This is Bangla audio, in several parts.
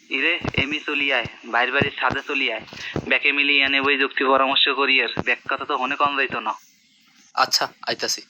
ইরে এমি চলি আয়, বাইর বাড়ির ছাদে চলি আয়, ব্যাকে মিলিয়ে আনে বই যুক্তি পরামর্শ করি আর ব্যাক কথা তো হনে কম যাইতো না। আচ্ছা আইতাছি।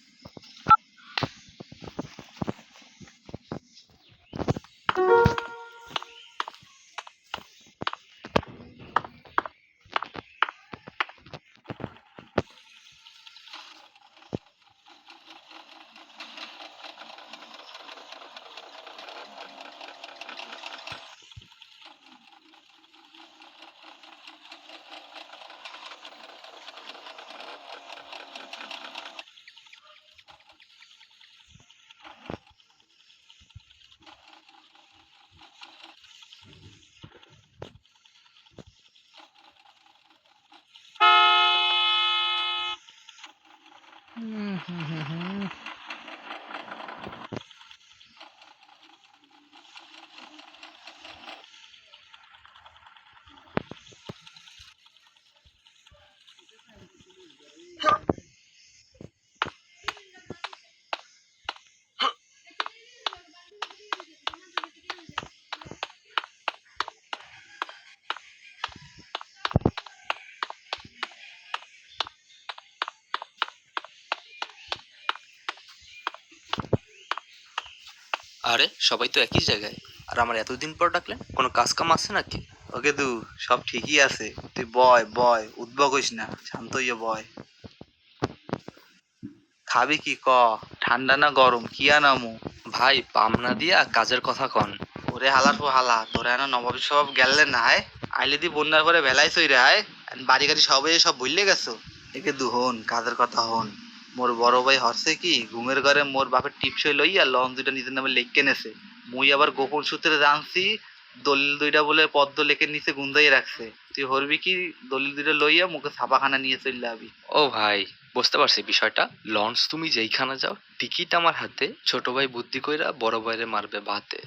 আরে সবাই তো একই জায়গায়, আর আমার এতদিন পর ডাকলেন, কোনো কাজ কাম আছে নাকি? ওকে দু, সব ঠিকই আছে, তুই বয় বয়, উদ্ভব হইস না, শান্ত হইয়া বয়। খাবি কি ক? ঠান্ডা না গরম, কি আনামু? ভাই পামনা দিয়া কাজের কথা কন। ওরে হালার পর হালা, তোরা এনা নবাব সব গেলেন না হায়, আইলে দি বন্যার পরে ভেলাই সইরে হায়, বাড়ি গাড়ি সবে সব ভুললে গেছো। একে দু হন, কাজের কথা হন। মোর বড় ভাই হরছে কি, ঘুমের ঘরে মোর বাপের টিপসই লইয়া লন দুইটা নিজের নামে লেখকে নেছে। মুই আবার গোপন সূত্রে জানছি দলিল দুইটা বলে পদ্ম লেখের নিচে গুন্দাই রাখছে। তুই হরবি কি, দলিল দুইটা লইয়া মুখে ছাপাখানা নিয়ে চললে আবি। ও ভাই, বুঝতে পারছি বিষয়টা। লঞ্চ তুমি যেইখানে যাও, টিকিট আমার হাতে, ছোট ভাই বুদ্ধি কইরা বড় ভাইরে মারবে ভাতে।